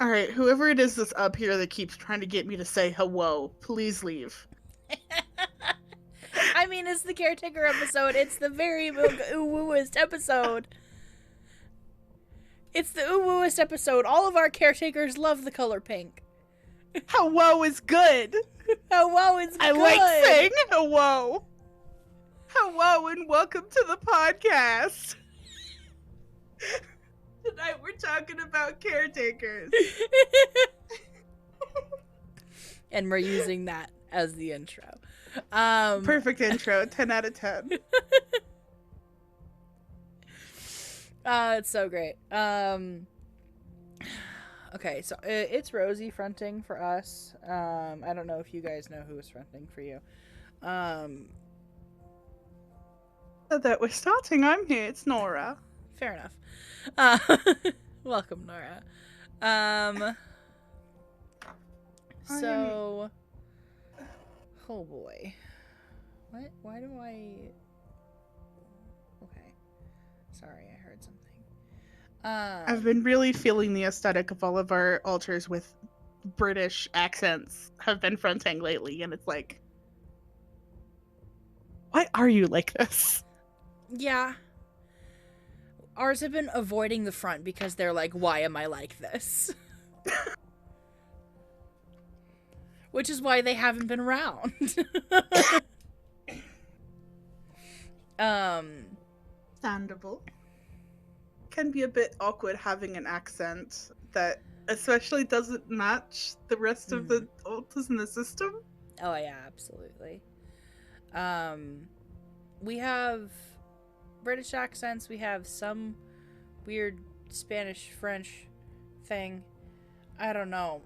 Alright, whoever it is that's up here that keeps trying to get me to say hello, please leave. I mean, it's the Caretaker episode. It's the very ooh-wooest episode. It's the ooh-wooest episode. All of our caretakers love the color pink. Hello is good! Hello is good! I like saying hello! Hello and welcome to the podcast! Tonight we're talking about caretakers. And we're using that as the intro. Perfect intro, 10 out of 10. It's so great. Okay, so it's Rosie fronting for us. I don't know if you guys know who is fronting for you. So that we're starting, I'm here, it's Nora. Fair enough. Welcome, Nora. So, oh boy. What? Why do I... Okay. Sorry, I heard something. I've been really feeling the aesthetic of all of our altars with British accents have been fronting lately, and it's like, why are you like this? Yeah. Ours have been avoiding the front because they're like, why am I like this? Which is why they haven't been around. Understandable. Can be a bit awkward having an accent that especially doesn't match the rest of the altars in the system. Oh yeah, absolutely. We have British accents, we have some weird Spanish, French thing. I don't know.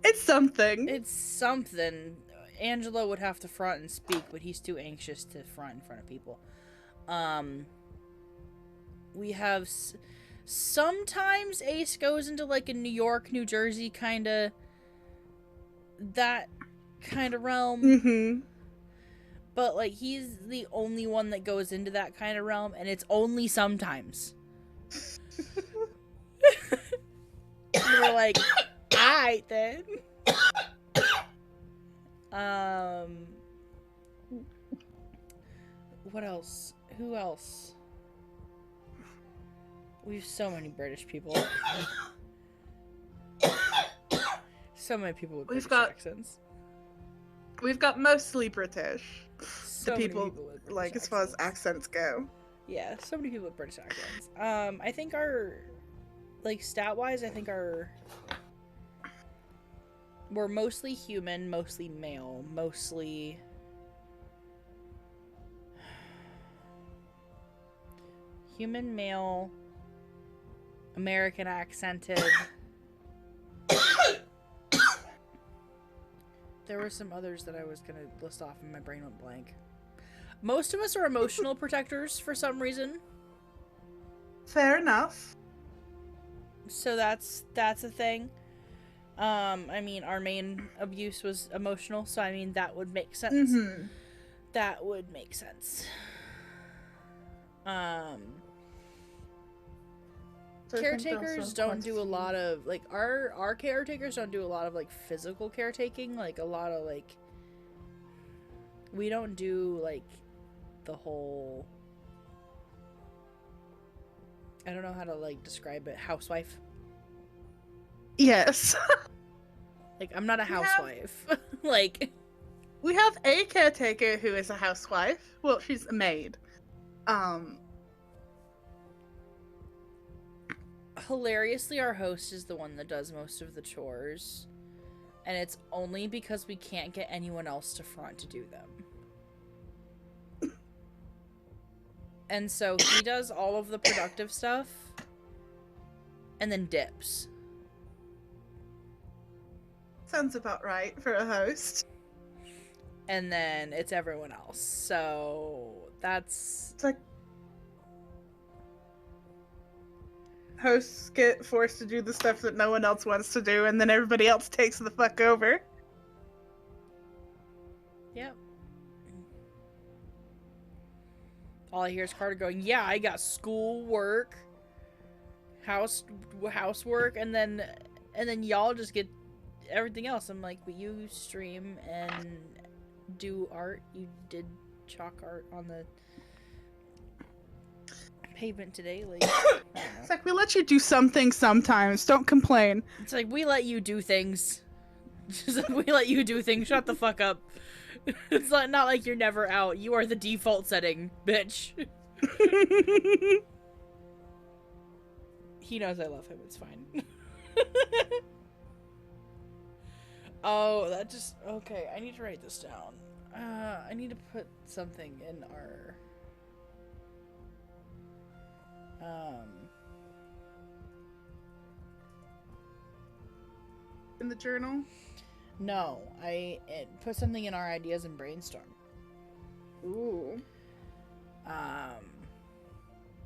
It's something. It's something. Angelo would have to front and speak, but he's too anxious to front in front of people. We have... Sometimes Ace goes into, like, a New York, New Jersey kind of... That kind of realm. Mm-hmm. But, like, he's the only one that goes into that kind of realm, and it's only sometimes. We're like, alright then. What else? Who else? We have so many British people. So many people with British accents. We've got mostly British. So the people with British like accents. as far as accents go. Yeah, so many people with British accents. I think our, like, stat-wise, I think we're mostly human, mostly male, mostly... Human, male, American accented. There were some others that I was gonna list off and my brain went blank. Most of us are emotional protectors for some reason. Fair enough. So that's a thing. I mean, our main abuse was emotional, so I mean, that would make sense. Mm-hmm. That would make sense. Caretakers don't do a lot of, like, our caretakers don't do a lot of, like, physical caretaking, like, a lot of, like, we don't do, like, the whole, I don't know how to, like, describe it, housewife. Yes. Like, I'm not a housewife. Like, we have a caretaker who is a housewife. Well, she's a maid. Hilariously, our host is the one that does most of the chores. And it's only because we can't get anyone else to front to do them. And so he does all of the productive stuff. And then dips. Sounds about right for a host. And then it's everyone else. So that's... It's like hosts get forced to do the stuff that no one else wants to do, and then everybody else takes the fuck over. Yep. All I hear is Carter going, yeah, I got school, work. housework, and then y'all just get everything else. I'm like, but you stream and do art. You did chalk art on the pavement today. Like, it's like, we let you do something sometimes. Don't complain. It's like, we let you do things. We let you do things. Shut the fuck up. It's not like you're never out. You are the default setting, bitch. He knows I love him. It's fine. Oh, that just... Okay, I need to write this down. I need to put something in our... In the journal? No, I put something in our ideas and brainstorm. Ooh.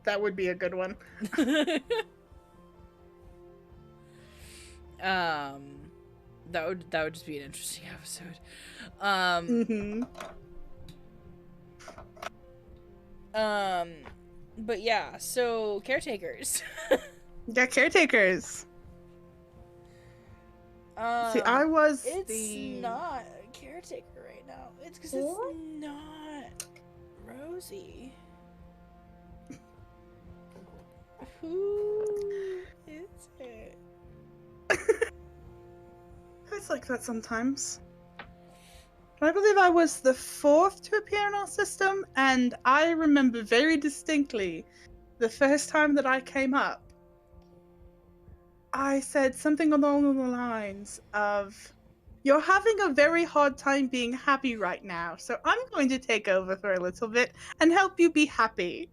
That would be a good one. That would just be an interesting episode. But yeah, so caretakers. Yeah, caretakers. See, I was It's not a caretaker right now. It's because it's not Rosie. Who is it? It's like that sometimes. I believe I was the 4th to appear in our system, and I remember very distinctly the first time that I came up, I said something along the lines of, "You're having a very hard time being happy right now, so I'm going to take over for a little bit and help you be happy."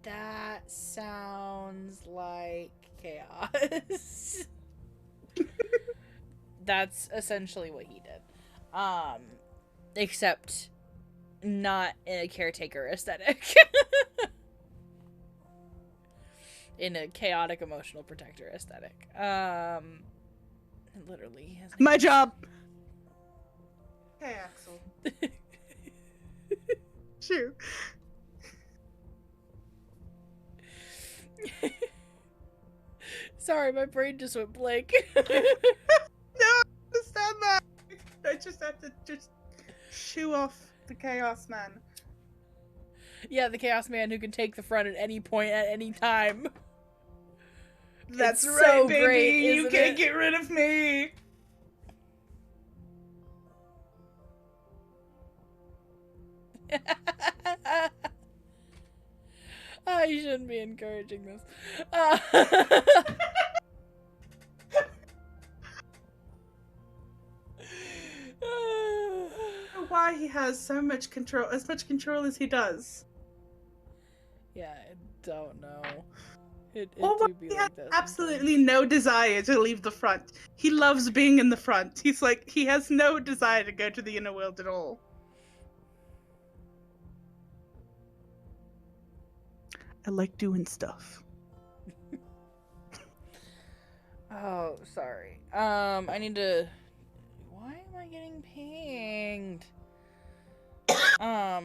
That sounds like chaos. That's essentially what he did. Except not in a caretaker aesthetic. In a chaotic emotional protector aesthetic. Literally. My job. Hey, Axel. Shoot. Sorry, my brain just went blank. No, I understand that. I just have to just shoo off the Chaos Man. Yeah, the Chaos Man who can take the front at any point, at any time. That's it's right, so baby. Great, you can't get rid of me. I shouldn't be encouraging this. Why he has so much control, as much control as he does. Yeah, I don't know. It do be he like has absolutely no desire to leave the front. He loves being in the front. He's like, he has no desire to go to the inner world at all. I like doing stuff. Oh, sorry. I need to... Why am I getting pinged? I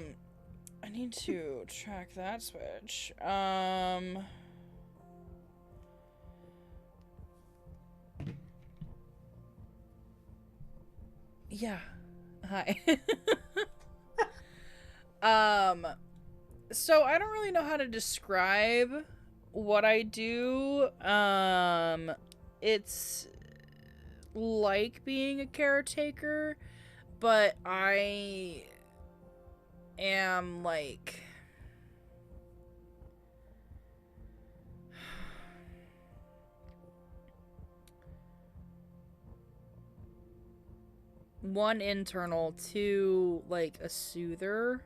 need to track that switch. Yeah. Hi. So I don't really know how to describe what I do. It's like being a caretaker, but I am like... one, internal, two, like, a soother.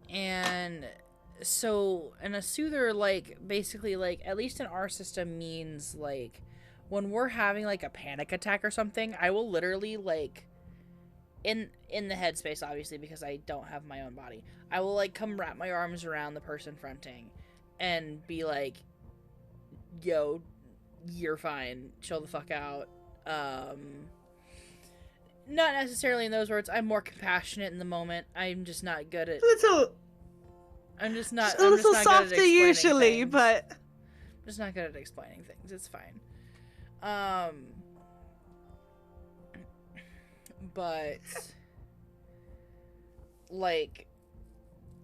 And so, and a soother, like, basically, like, at least in our system means, like, when we're having, like, a panic attack or something, I will literally, like, in the headspace, obviously, because I don't have my own body, I will, like, come wrap my arms around the person fronting and be like, yo, you're fine, chill the fuck out, Not necessarily in those words. I'm more compassionate in the moment. I'm just not good at. I'm just not a little good at softer explaining usually, things. but I'm just not good at explaining things. It's fine. But like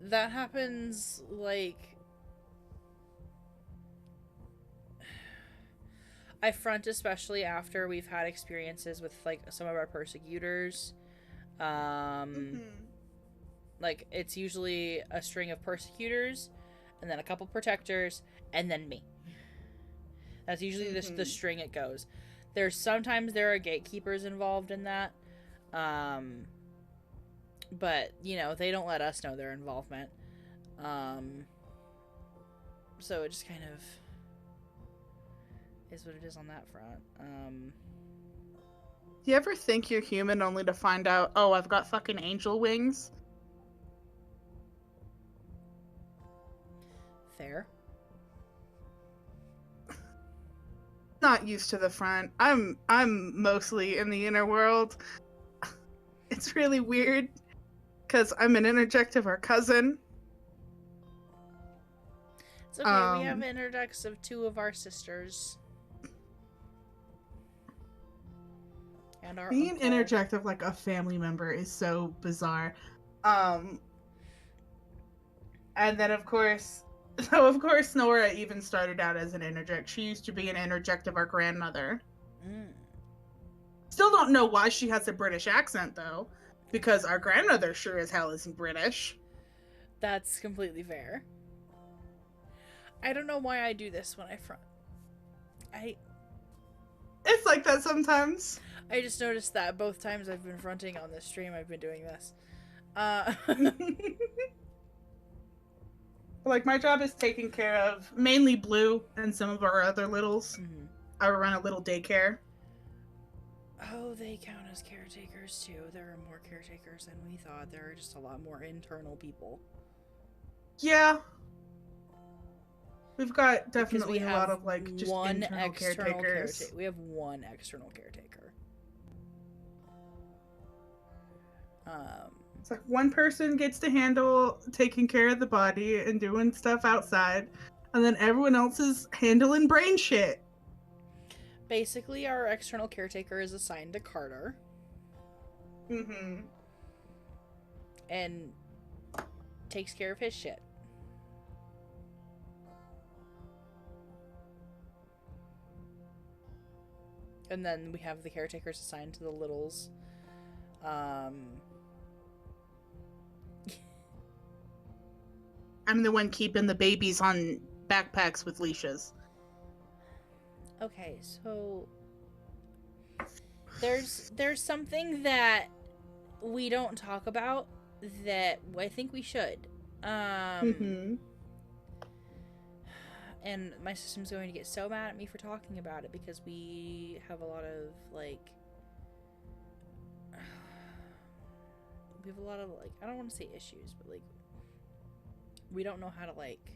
that happens like I front especially after we've had experiences with like some of our persecutors. Like it's usually a string of persecutors and then a couple protectors and then me. That's usually the string it goes. Sometimes there are gatekeepers involved in that. But, you know, they don't let us know their involvement. So it just kind of is what it is on that front. Do you ever think you're human only to find out, oh, I've got fucking angel wings? Fair. Not used to the front. I'm mostly in the inner world. It's really weird because I'm an interject of our cousin. It's okay. We have interjects of 2 of our sisters. And our being uncle. An interject of like a family member is so bizarre. And then of course Nora even started out as an interject. She used to be an interject of our grandmother. Still don't know why she has a British accent though, because our grandmother sure as hell isn't British. That's completely fair. I don't know why I do this when I front. It's like that sometimes. I just noticed that both times I've been fronting on this stream, I've been doing this. Like, my job is taking care of mainly Blue and some of our other littles. I run a little daycare. Oh, they count as caretakers too. There are more caretakers than we thought. There are just a lot more internal people. Yeah. We've got definitely a lot of, like, just internal caretakers. We have one external caretaker. It's like one person gets to handle taking care of the body and doing stuff outside, and then everyone else is handling brain shit. Basically, our external caretaker is assigned to Carter. And takes care of his shit. And then we have the caretakers assigned to the littles. I'm the one keeping the babies on backpacks with leashes. Okay, so there's something that we don't talk about that I think we should. And my system's going to get so mad at me for talking about it because we have a lot of like I don't want to say issues, but like we don't know how to like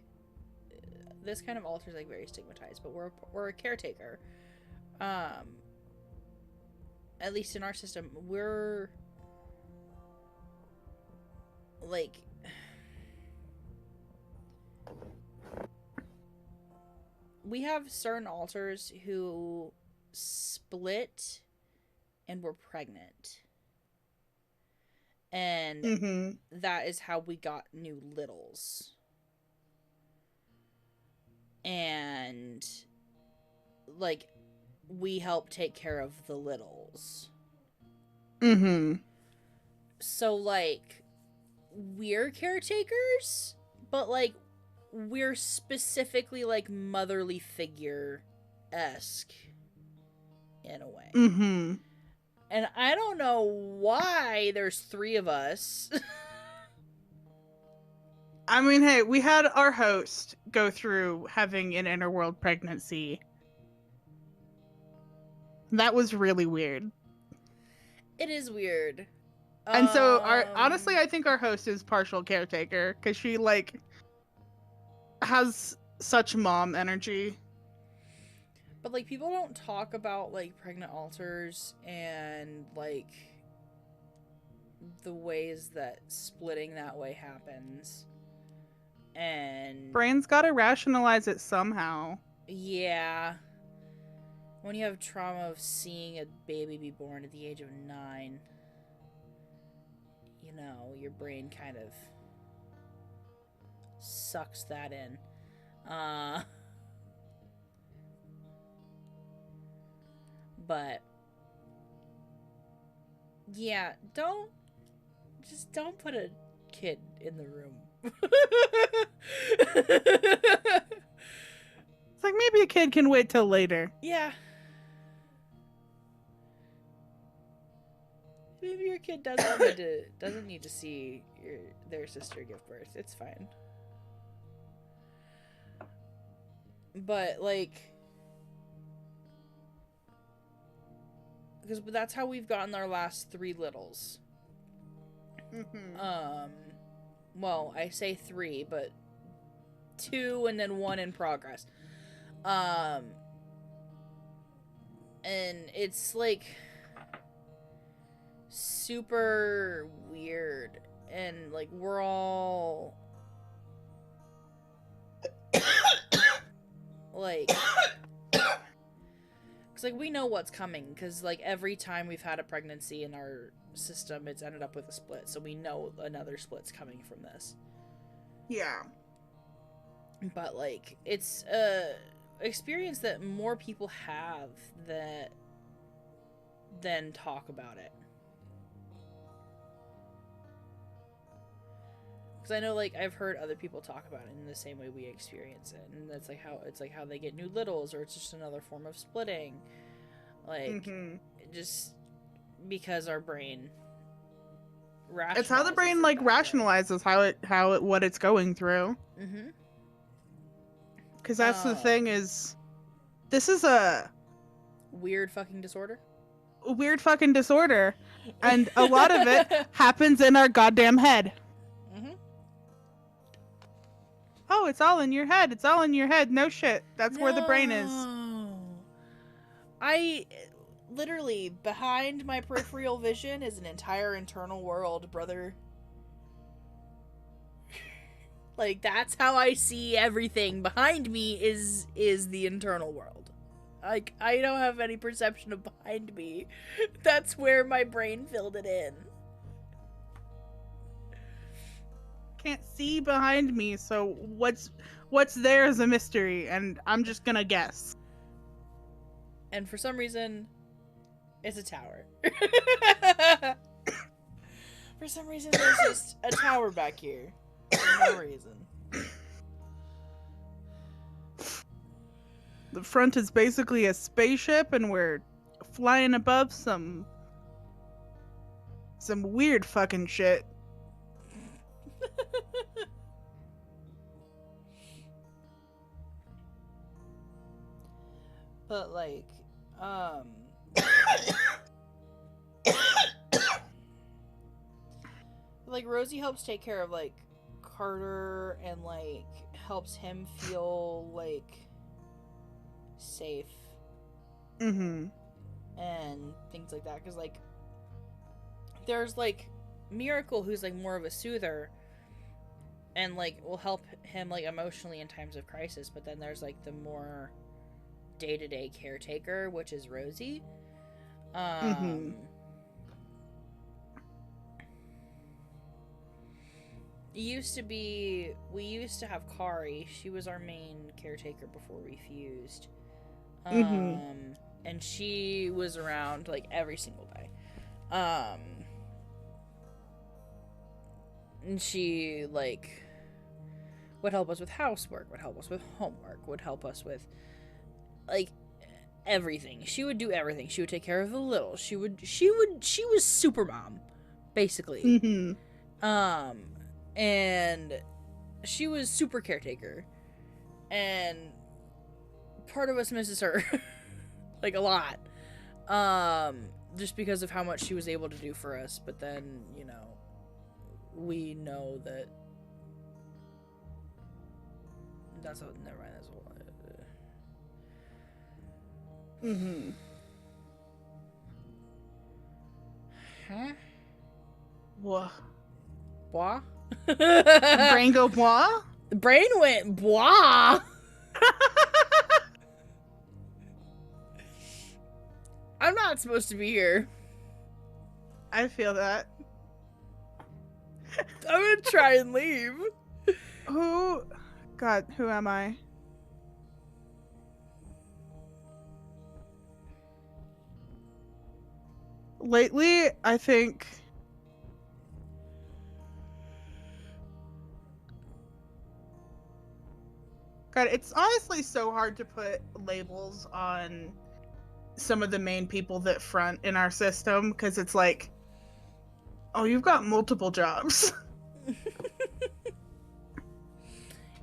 this kind of altar is like very stigmatized, but we're a caretaker. At least in our system, we're like we have certain altars who split and were pregnant. And that is how we got new littles. And like we help take care of the littles. So like we're caretakers, but like we're specifically like motherly figure-esque in a way. And I don't know why there's 3 of us. I mean, hey, we had our host go through having an interworld pregnancy. That was really weird. It is weird. And so, honestly, I think our host is partial caretaker, because she, like, has such mom energy. But, like, people don't talk about, like, pregnant altars and, like, the ways that splitting that way happens. And brain's gotta rationalize it somehow. yeah. When you have trauma of seeing a baby be born at the age of 9, you know, your brain kind of sucks that in. But yeah, don't put a kid in the room. It's like maybe a kid can wait till later. Yeah. Maybe your kid doesn't need to see their sister give birth. It's fine. But like, because that's how we've gotten our last 3 littles. Well, I say 3, but 2 and then 1 in progress. And it's like super weird, and like we're all like, because like we know what's coming, because like every time we've had a pregnancy in our system, it's ended up with a split, so we know another split's coming from this. Yeah. But like, it's a experience that more people have than talk about it. Because I know, like, I've heard other people talk about it in the same way we experience it, and that's like how they get new littles, or it's just another form of splitting, like just because our brain. It's how the brain like rationalizes what it's going through. Because that's the thing is, this is a weird fucking disorder. And a lot of it happens in our goddamn head. Oh, it's all in your head. It's all in your head. No shit. That's where the brain is. I literally, behind my peripheral vision is an entire internal world, brother. Like, that's how I see everything. Behind me is the internal world. Like, I don't have any perception of behind me. That's where my brain filled it in. Can't see behind me, so what's there is a mystery, and I'm just gonna guess. And for some reason, it's a tower. For some reason, there's just a tower back here. For no reason. The front is basically a spaceship, and we're flying above some weird fucking shit. But like, like Rosie helps take care of like Carter, and like helps him feel like safe. And things like that, because like there's like Miracle, who's like more of a soother and like will help him like emotionally in times of crisis, but then there's like the more day-to-day Caretaker, which is Rosie. We used to have Kari. She was our main Caretaker before we fused. And she was around like every single day. And she like would help us with housework, would help us with homework, would help us with like everything. She would do everything. She would take care of the little. She was super mom, basically. And she was super Caretaker. And part of us misses her. Like a lot. Just because of how much she was able to do for us. But then, you know, we know that that's all. Never mind. That's all. Huh? Whoa. Bois? Brain go bois? Brain went bois. I'm not supposed to be here. I feel that. I'm gonna try and leave. God, who am I? Lately, I think... God, it's honestly so hard to put labels on some of the main people that front in our system, because it's like, oh, you've got multiple jobs.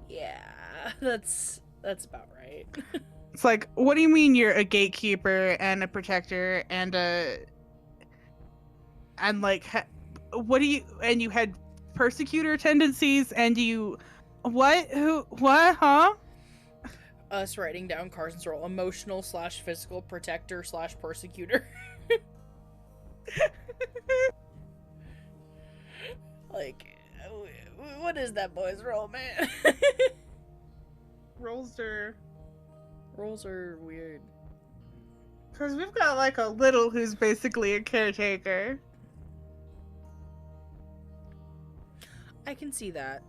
Yeah, that's about right. It's like, what do you mean you're a gatekeeper and a protector and what do you, and you had persecutor tendencies and you, what, huh? Us writing down Carson's role: emotional / physical protector / persecutor. Like, what is that boy's role, man? Roles are weird. Because we've got like a little who's basically a caretaker. I can see that.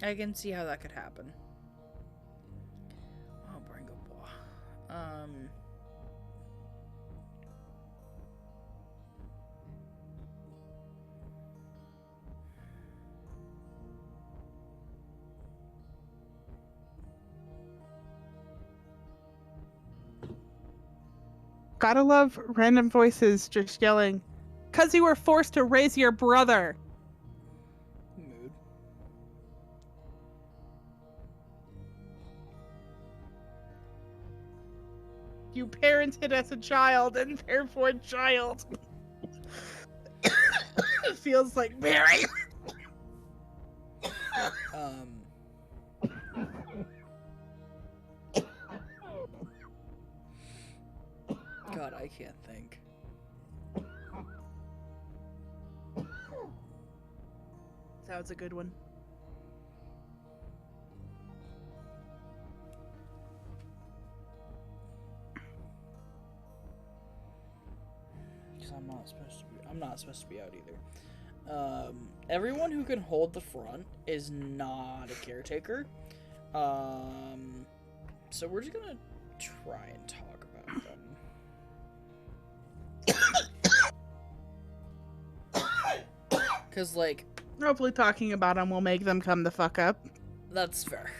I can see how that could happen. Oh, Bringo Bois. Gotta love random voices just yelling, "'Cause you were forced to raise your brother." Mood. You parented as a child and therefore child. Feels like Mary. God, I can't think. That was a good one. Because I'm not supposed to be out either. Everyone who can hold the front is not a caretaker. So we're just gonna try and talk about them. Because, like... Hopefully talking about them will make them come the fuck up. That's fair.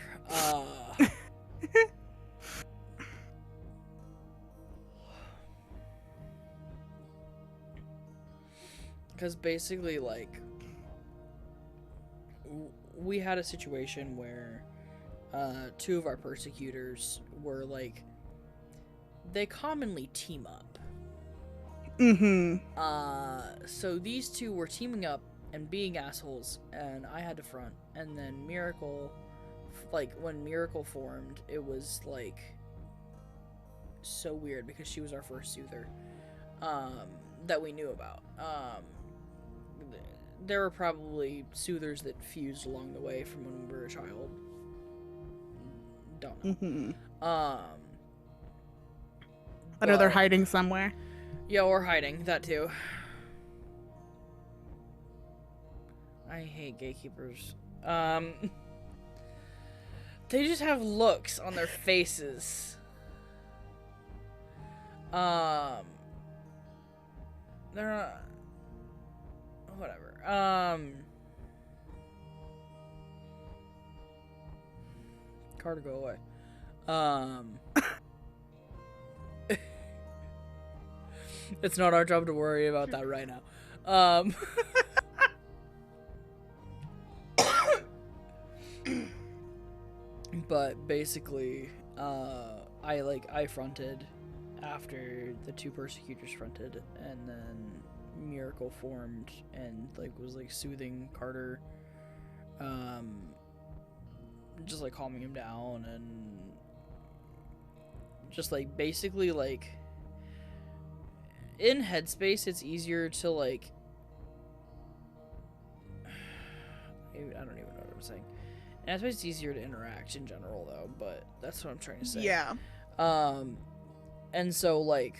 Because basically, like... we had a situation where two of our persecutors were, like... they commonly team up. Mm-hmm. So these two were teaming up and being assholes, and I had to front. And then Miracle, like, when Miracle formed, it was, like, so weird because she was our first soother, that we knew about. There were probably soothers that fused along the way from when we were a child. Don't know. Mm-hmm. But Or they're hiding somewhere. Yeah, or hiding. That too. I hate gatekeepers. They just have looks on their faces. They're not... whatever. Carter, go away. It's not our job to worry about that right now. But basically, I fronted after the two persecutors fronted, and then Miracle formed and was soothing Carter, just calming him down, and just basically in Headspace it's easier to don't even know what I'm saying. And I suppose it's easier to interact in general, though, but that's what I'm trying to say. Yeah. And so, like,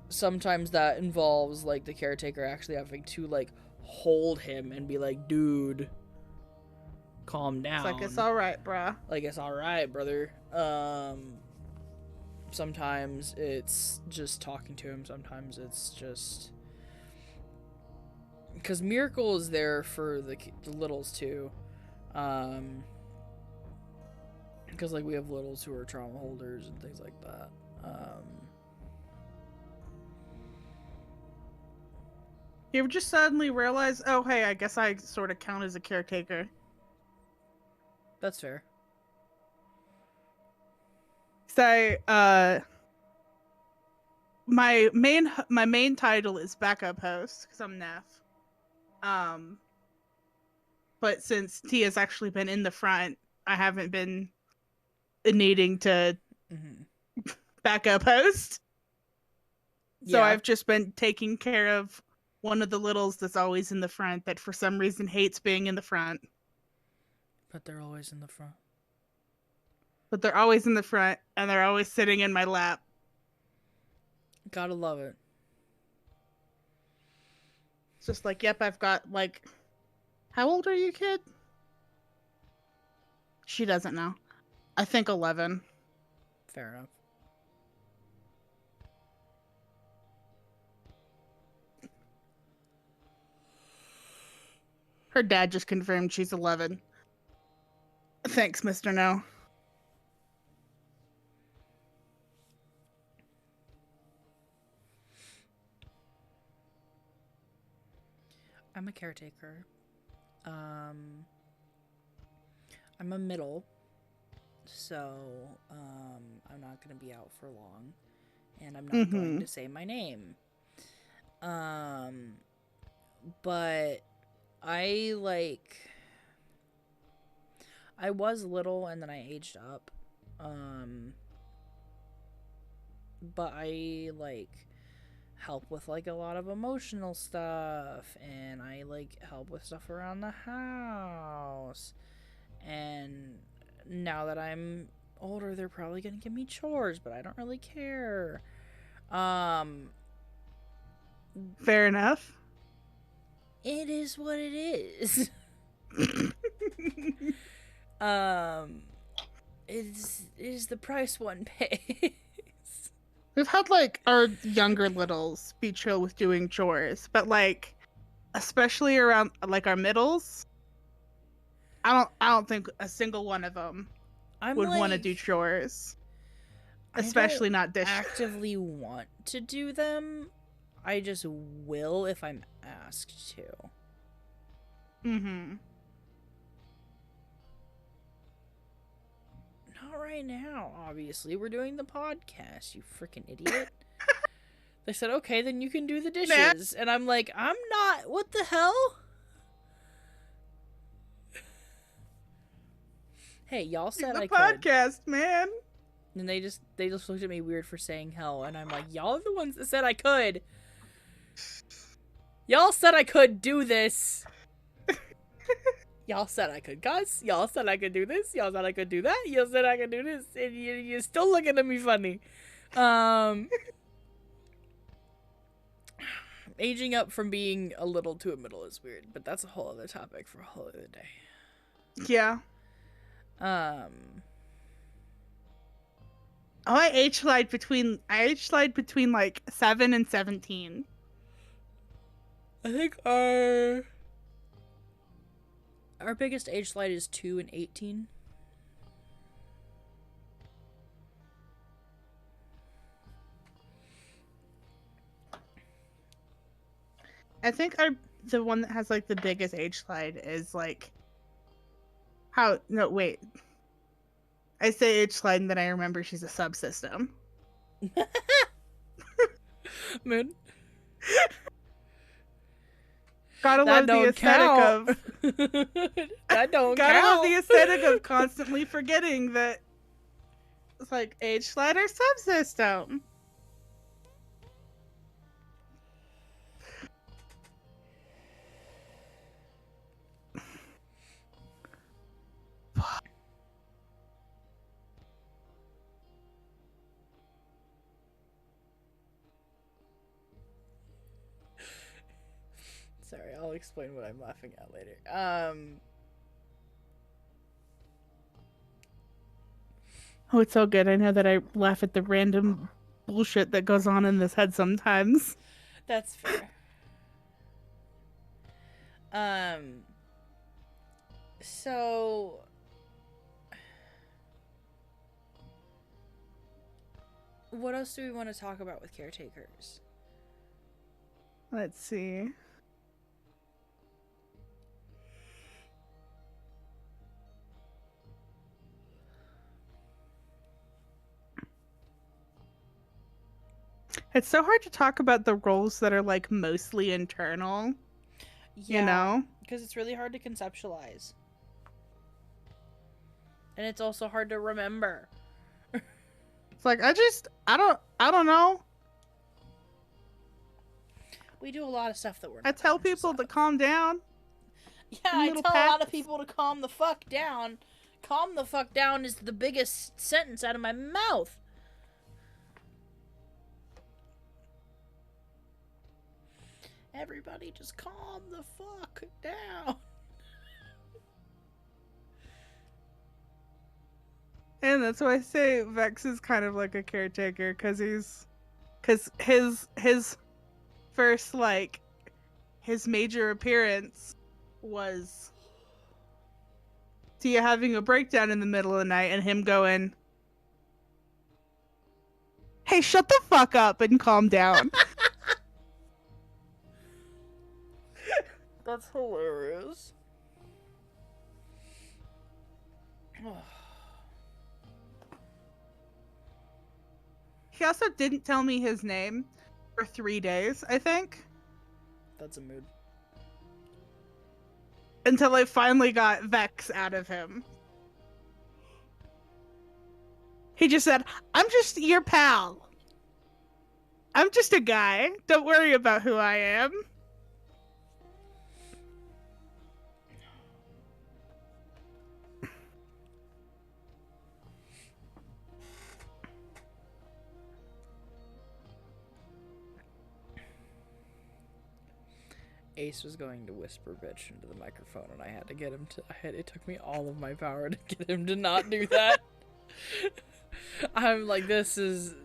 sometimes that involves, like, the caretaker actually having to, like, hold him and be like, dude, calm down. It's like, it's alright, bruh. Like, it's alright, brother. Sometimes it's just talking to him. Sometimes it's just... Because Miracle is there for the littles, too. Because, like, we have littles who are trauma holders and things like that. You ever just suddenly realize, oh, hey, I guess I sort of count as a caretaker? That's fair. So, my main title is backup host, because I'm Neff. But since Tia's actually been in the front, I haven't been needing to backup host. So Yeah. I've just been taking care of one of the littles that's always in the front that for some reason hates being in the front. But they're always in the front. But they're always in the front, and they're always sitting in my lap. Gotta love it. It's just like, yep, I've got, like... How old are you, kid? She doesn't know. I think 11. Fair enough. Her dad just confirmed she's 11. Thanks, Mr. No. I'm a caretaker. I'm a middle, so I'm not gonna be out for long, and I'm not going to say my name. But I was little and then I aged up. But I help with a lot of emotional stuff, and I help with stuff around the house. And now that I'm older, they're probably gonna give me chores, but I don't really care. Fair enough. It is what it is. It is the price one pays. We've had our younger littles be chill with doing chores, but especially around our middles, I don't think a single one of them would want to do chores, especially not dishes. Actively want to do them. I just will if I'm asked to. Not right now, obviously. We're doing the podcast, you freaking idiot. They said, okay, then you can do the dishes. And I'm like, I'm not. What the hell? Hey, y'all said I could. The podcast, man. And they just looked at me weird for saying hell. And I'm like, y'all are the ones that said I could. Y'all said I could do this. Y'all said I could cuss. Y'all said I could do this. Y'all said I could do that. Y'all said I could do this. And you're still looking at me funny. Aging up from being a little to a middle is weird. But that's a whole other topic for a whole other day. Yeah. I age slide between 7 and 17. I think our biggest age slide is 2 and 18. I think the one that has the biggest age slide is no, wait. I say age slide and then I remember she's a subsystem. Moon. Gotta love the aesthetic of that don't gotta count. love the aesthetic of constantly forgetting that it's age slide or subsystem. Sorry, I'll explain what I'm laughing at later. Oh, it's so good. I know that I laugh at the random bullshit that goes on in this head sometimes. That's fair. So what else do we want to talk about with caretakers? Let's see. It's so hard to talk about the roles that are like mostly internal. Yeah, you know? Because it's really hard to conceptualize. And it's also hard to remember. It's like I don't know. We do a lot of stuff that we're not I tell people to calm down. Yeah, I tell a lot of people to calm the fuck down. Calm the fuck down is the biggest sentence out of my mouth. Everybody just calm the fuck down. And that's why I say Vex is kind of like a caretaker, because his first, like, his major appearance was Tia having a breakdown in the middle of the night and him going, "Hey, shut the fuck up and calm down." That's hilarious. He also didn't tell me his name for 3 days, I think. That's a mood. Until I finally got Vex out of him. He just said, "I'm just your pal. I'm just a guy. Don't worry about who I am." Ace was going to whisper bitch into the microphone, and I had to get him to. It took me all of my power to get him to not do that. I'm like, this is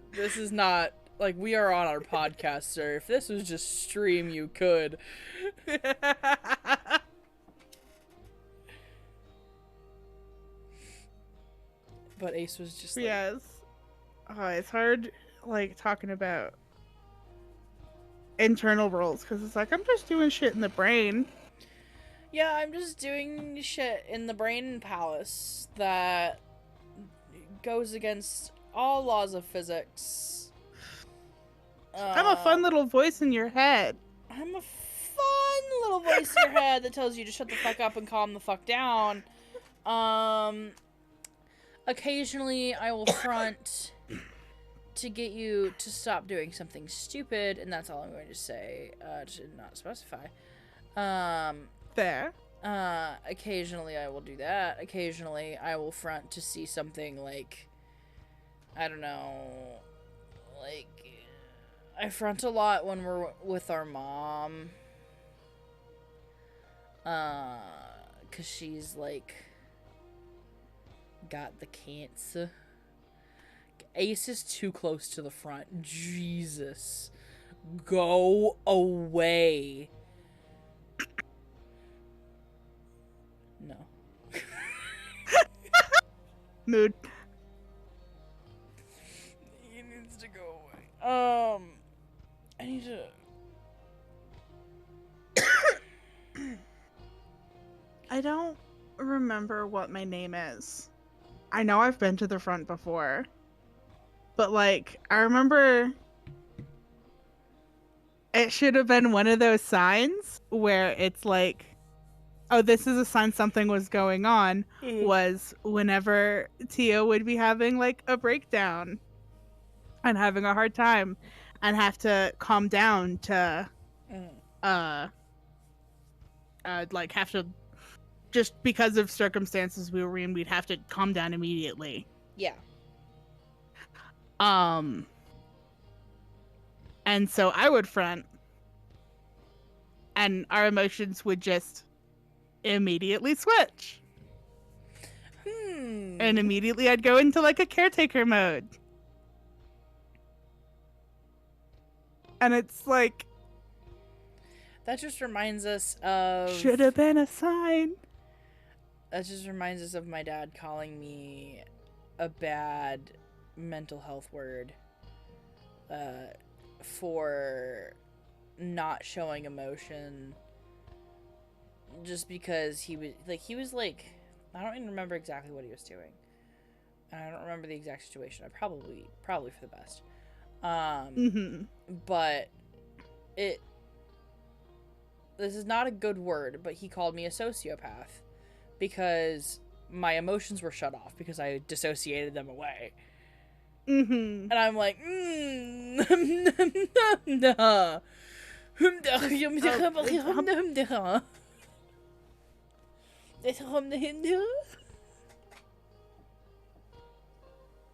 not like we are on our podcast, sir. If this was just stream, you could. But Ace was just like, yes. Oh, it's hard, like, talking about internal roles, because it's like, I'm just doing shit in the brain. Yeah, I'm just doing shit in the brain palace that goes against all laws of physics. I'm a fun little voice in your head. I'm a fun little voice in your head that tells you to shut the fuck up and calm the fuck down. Occasionally I will front to get you to stop doing something stupid, and that's all I'm going to say, to not specify. Fair. Occasionally I will do that. Occasionally I will front to see something like, I don't know, like, I front a lot when we're with our mom. 'Cause she's, like, got the cancer. Ace is too close to the front. Jesus. Go away. No. Mood. He needs to go away. I need to... I don't remember what my name is. I know I've been to the front before. But, like, I remember it should have been one of those signs where it's like, oh, this is a sign something was going on, was whenever Tia would be having, like, a breakdown and having a hard time and have to calm down to, like, have to, just because of circumstances we were in, we'd have to calm down immediately. Yeah. And so I would front. and our emotions would just immediately switch. And immediately I'd go into like a caretaker mode. And it's like, that just reminds us of... should have been a sign. That just reminds us of my dad calling me a bad mental health word for not showing emotion, just because he was like, I don't even remember exactly what he was doing, and I don't remember the exact situation. I probably for the best. But this is not a good word, but he called me a sociopath because my emotions were shut off because I dissociated them away. And I'm like,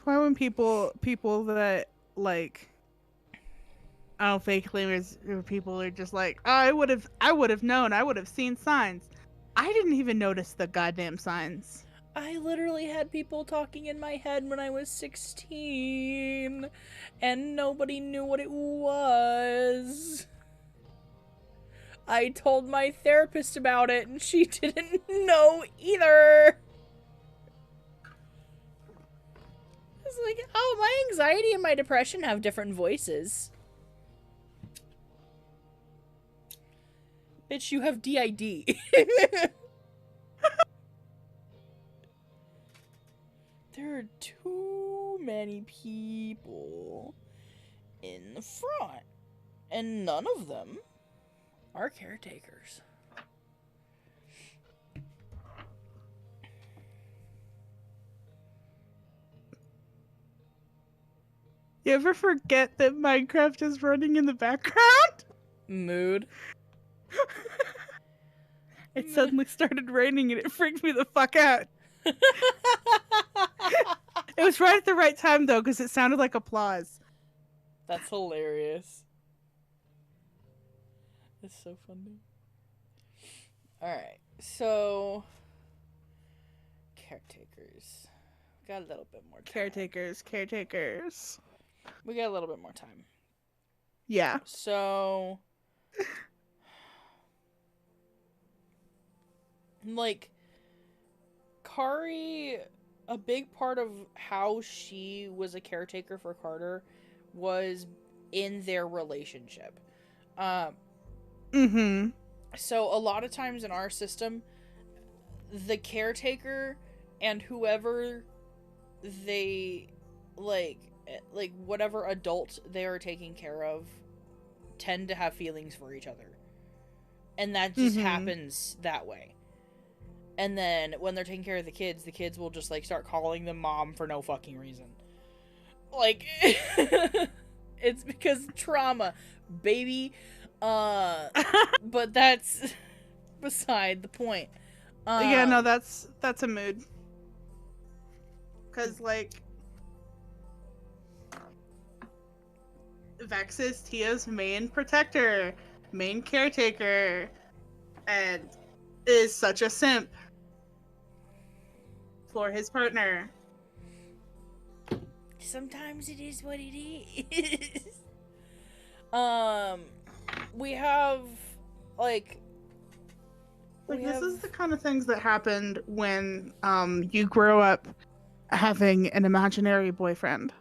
Why when people that like, I don't fake claimers, or people are just like, oh, I would have known, I would have seen signs. I didn't even notice the goddamn signs. I literally had people talking in my head when I was 16, and nobody knew what it was. I told my therapist about it, and she didn't know either. It's like, oh, my anxiety and my depression have different voices. Bitch, you have DID. There are too many people in the front, and none of them are caretakers. You ever forget that Minecraft is running in the background? Mood. It suddenly started raining and it freaked me the fuck out. It was right at the right time though, because it sounded like applause. That's hilarious. It's so funny. Alright, so caretakers. Got a little bit more time. Caretakers. We got a little bit more time. Yeah. So, like, Kari, a big part of how she was a caretaker for Carter was in their relationship. So a lot of times in our system, the caretaker and whoever they, like whatever adult they are taking care of tend to have feelings for each other. And that just happens that way. And then when they're taking care of the kids will just, like, start calling them mom for no fucking reason. Like, it's because trauma, baby. But that's beside the point. Yeah, no, that's a mood. Because, like, Vex is Tia's main protector, main caretaker, and is such a simp for his partner. Sometimes it is what it is. We have, like this is the kind of things that happened when you grow up having an imaginary boyfriend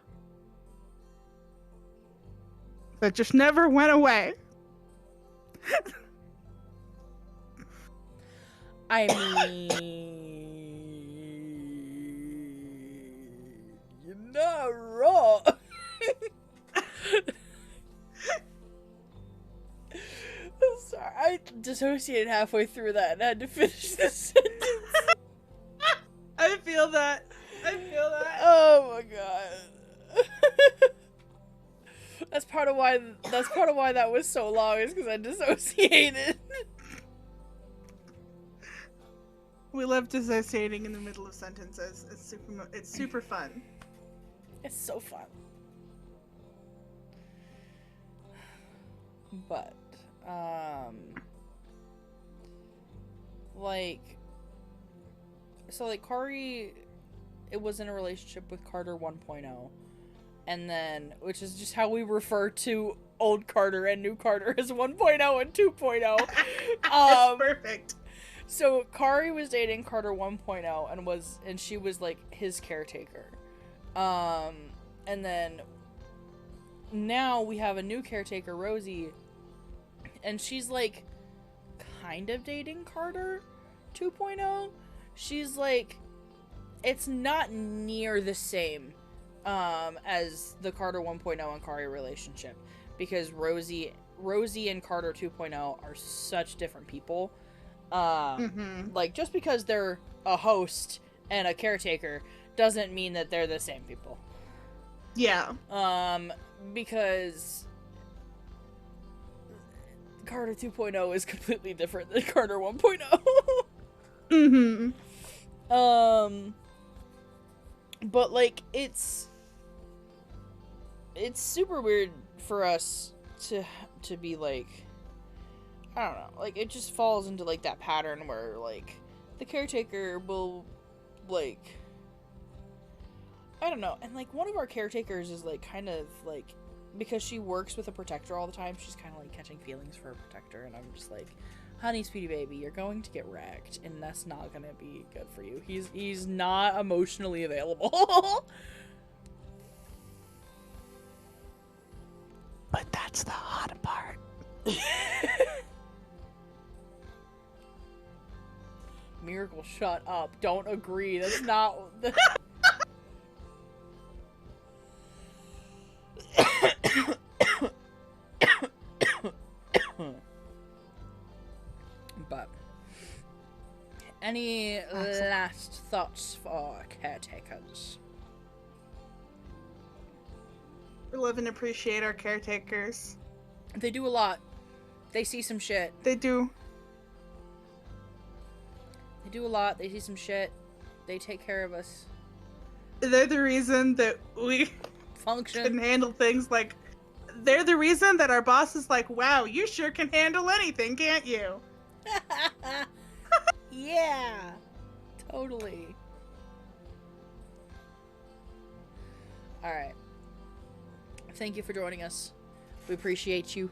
that just never went away. I mean, you're not wrong. I'm sorry, I dissociated halfway through that and had to finish the sentence. I feel that. Oh my god. That's part of why that was so long, is because I dissociated. We love dissociating in the middle of sentences. It's super fun. It's so fun. But like, so, like, Kari, it was in a relationship with Carter 1.0, and then, which is just how we refer to old Carter and new Carter as 1.0 and 2.0. It's perfect. So Kari was dating Carter 1.0 and she was like his caretaker. And then now we have a new caretaker, Rosie, and she's like kind of dating Carter 2.0. She's like, it's not near the same as the Carter 1.0 and Kari relationship, because Rosie and Carter 2.0 are such different people. Like, just because they're a host and a caretaker doesn't mean that they're the same people. Yeah. Because Carter 2.0 is completely different than Carter 1.0. But, like, it's super weird for us to be, like, I don't know, like, it just falls into, like, that pattern where, like, the caretaker will, like, I don't know, and, like, one of our caretakers is, like, kind of, like, because she works with a protector all the time, she's kind of, like, catching feelings for a protector, and I'm just like, honey, sweetie baby, you're going to get wrecked, and that's not gonna be good for you. He's not emotionally available. But that's the hot part. Miracle, shut up. Don't agree. That's not... But... any last thoughts for caretakers? We love and appreciate our caretakers. They do a lot. They see some shit. They do. They do a lot. They see some shit. They take care of us. They're the reason that we function can handle things. Like, they're the reason that our boss is like, wow, you sure can handle anything, can't you? Yeah. Totally. Alright. Thank you for joining us. We appreciate you.